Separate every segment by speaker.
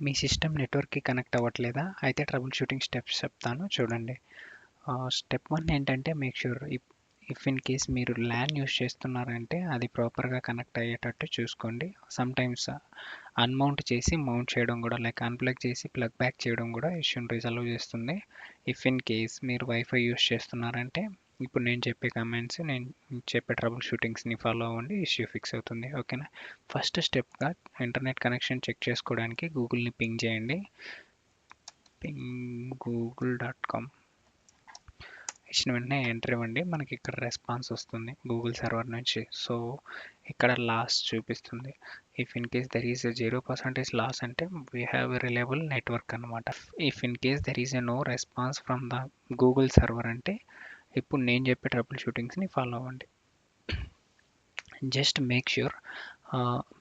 Speaker 1: మీ system నెట్వర్క్కి connect అవ్వట్లేదా? అయితే trouble shooting steps చెప్తాను చూడండి. స్టెప్ 1 ఏంటంటే make sure if in case మీరు ల్యాన్ యూస్ చేస్తున్నారంటే అది ప్రాపర్గా కనెక్ట్ అయ్యేటట్టు చూసుకోండి. సమ్టైమ్స్ అన్మౌంట్ చేసి మౌంట్ చేయడం కూడా, లైక్ అన్ప్లగ్ చేసి ప్లగ్ బ్యాక్ చేయడం కూడా ఇష్యూని రిజాల్వ్ చేస్తుంది. ఇఫ్ ఇన్ కేస్ మీరు వైఫై యూస్ చేస్తున్నారంటే ఇప్పుడు నేను చెప్పే కమెంట్స్, నేను చెప్పే ట్రబుల్ షూటింగ్స్ని ఫాలో అవ్వండి, ఇష్యూ ఫిక్స్ అవుతుంది. ఓకేనా? ఫస్ట్ స్టెప్గా ఇంటర్నెట్ కనెక్షన్ చెక్ చేసుకోవడానికి గూగుల్ని పింగ్ చేయండి. google.com ఇచ్చిన వెంటనే ఎంటర్ ఇవ్వండి. మనకి ఇక్కడ రెస్పాన్స్ వస్తుంది గూగుల్ సర్వర్ నుంచి. సో ఇక్కడ లాస్ చూపిస్తుంది. If in case there is 0% loss అంటే we have a reliable network అనమాట. If in case there is a no response from the Google server అంటే ఇప్పుడు నేను చెప్పే ట్రబుల్ షూటింగ్స్ని ఫాలో అవ్వండి. Just make sure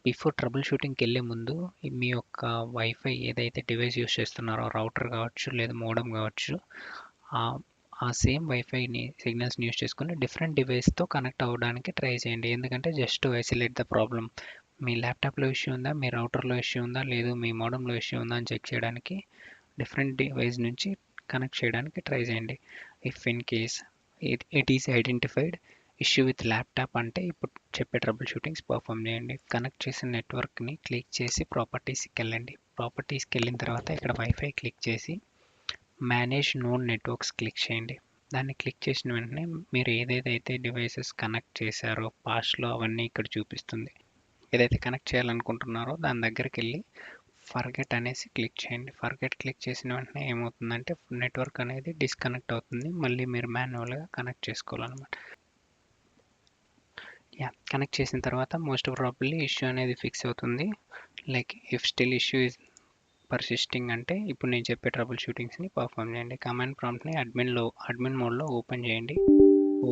Speaker 1: before trouble షూటింగ్కి వెళ్ళే ముందు మీ యొక్క వైఫై ఏదైతే డివైస్ యూస్ చేస్తున్నారో, రౌటర్ కావచ్చు లేదా మోడమ్ కావచ్చు, ఆ సేమ్ వైఫైని సిగ్నల్స్ని యూస్ చేసుకుని డిఫరెంట్ డివైస్తో కనెక్ట్ అవ్వడానికి ట్రై చేయండి. ఎందుకంటే just to isolate the problem. మీ ల్యాప్టాప్లో ఇష్యూ ఉందా, మీ రౌటర్లో ఇష్యూ ఉందా, లేదు మీ మోడమ్లో ఇష్యూ ఉందా అని చెక్ చేయడానికి డిఫరెంట్ డివైస్ నుంచి కనెక్ట్ చేయడానికి ట్రై చేయండి. If in case it is identified issue with laptop అంటే ఇప్పుడు చెప్పే ట్రబుల్ షూటింగ్స్ పర్ఫామ్ చేయండి. కనెక్ట్ చేసిన నెట్వర్క్ని క్లిక్ చేసి ప్రాపర్టీస్కి వెళ్ళండి. ప్రాపర్టీస్కి వెళ్ళిన తర్వాత ఇక్కడ వైఫై క్లిక్ చేసి మేనేజ్ నోన్ నెట్వర్క్స్ క్లిక్ చేయండి. దాన్ని క్లిక్ చేసిన వెంటనే మీరు ఏదైతే డివైసెస్ కనెక్ట్ చేశారో పాస్ట్లో అవన్నీ ఇక్కడ చూపిస్తుంది. ఏదైతే కనెక్ట్ చేయాలనుకుంటున్నారో దాని దగ్గరికి వెళ్ళి ఫర్గెట్ అనేసి క్లిక్ చేయండి. ఫర్గెట్ క్లిక్ చేసిన వెంటనే ఏమవుతుందంటే నెట్వర్క్ అనేది డిస్కనెక్ట్ అవుతుంది. మళ్ళీ మీరు మాన్యువల్గా కనెక్ట్ చేసుకోవాలన్నమాట. కనెక్ట్ చేసిన తర్వాత మోస్ట్ ప్రాబబ్లీ ఇష్యూ అనేది ఫిక్స్ అవుతుంది. Like if still issue is persisting అంటే ఇప్పుడు నేను చెప్పే ట్రబుల్ షూటింగ్స్ని పర్ఫామ్ చేయండి. కమాండ్ ప్రాంప్ట్ని అడ్మిన్ మోడ్లో ఓపెన్ చేయండి.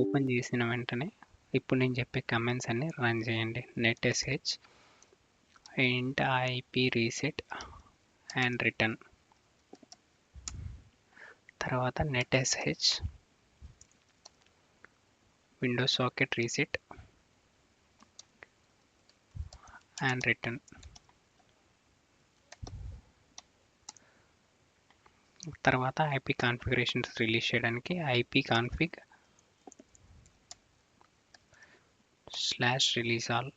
Speaker 1: ఓపెన్ చేసిన వెంటనే ఇప్పుడు నేను చెప్పే కమాండ్స్ అన్ని రన్ చేయండి. netsh int ip reset and return, తర్వాత netsh Windows socket reset and return. తర్వాత ఐపీ కాన్ఫిగరేషన్స్ రిలీజ్ చేయడానికి ipconfig/release all.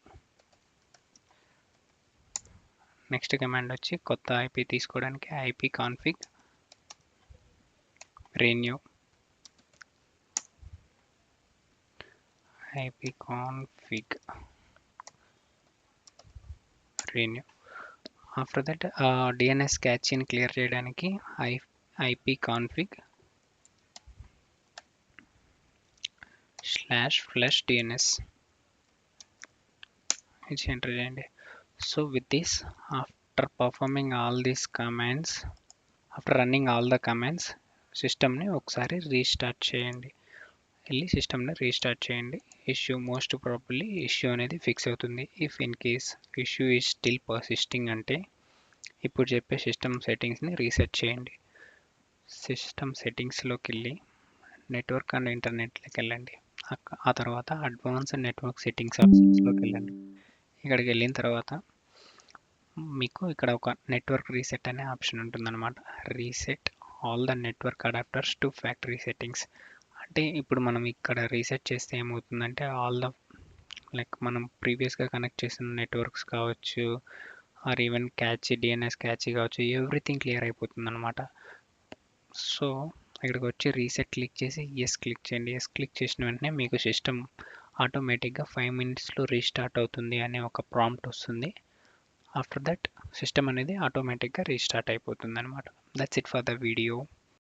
Speaker 1: నెక్స్ట్ కమాండ్ వచ్చి కొత్త ఐపీ తీసుకోవడానికి ipconfig renew. After that DNS క్యాచ్ని క్లియర్ చేయడానికి ipconfig/flush DNS ఇచ్చి ఎంటర్ చేయండి. So with this, after running all the commands సిస్టమ్ని ఒకసారి రీస్టార్ట్ చేయండి. ఇష్యూ మోస్ట్ ప్రాబబ్లీ ఇష్యూ అనేది ఫిక్స్ అవుతుంది. If in case issue is still persisting అంటే ఇప్పుడు చెప్పే సిస్టమ్ సెట్టింగ్స్ని రీసెట్ చేయండి. సిస్టమ్ సెట్టింగ్స్లోకి వెళ్ళి నెట్వర్క్ అండ్ ఇంటర్నెట్లోకి వెళ్ళండి. ఆ తర్వాత అడ్వాన్స్డ్ నెట్వర్క్ సెట్టింగ్స్ ఆప్షన్స్లోకి వెళ్ళండి. ఇక్కడికి వెళ్ళిన తర్వాత మీకు ఇక్కడ ఒక నెట్వర్క్ రీసెట్ అనే ఆప్షన్ ఉంటుందన్నమాట. Reset all the network adapters to factory settings అంటే ఇప్పుడు మనం ఇక్కడ రీసెట్ చేస్తే ఏమవుతుందంటే లైక్ మనం ప్రీవియస్గా కనెక్ట్ చేసిన నెట్వర్క్స్ కావచ్చు, ఆర్ ఈవెన్ డిఎన్ఎస్ క్యాచ్ కావచ్చు, ఎవ్రీథింగ్ క్లియర్ అయిపోతుంది అనమాట. సో ఇక్కడికి వచ్చి రీసెట్ క్లిక్ చేసి ఎస్ క్లిక్ చేయండి. ఎస్ క్లిక్ చేసిన వెంటనే మీకు సిస్టమ్ ఆటోమేటిక్గా 5 minutesలో రీస్టార్ట్ అవుతుంది అనే ఒక ప్రాంప్ట్ వస్తుంది. ఆఫ్టర్ దట్ సిస్టమ్ అనేది ఆటోమేటిక్గా రీస్టార్ట్ అయిపోతుంది అనమాట. That's it for the video.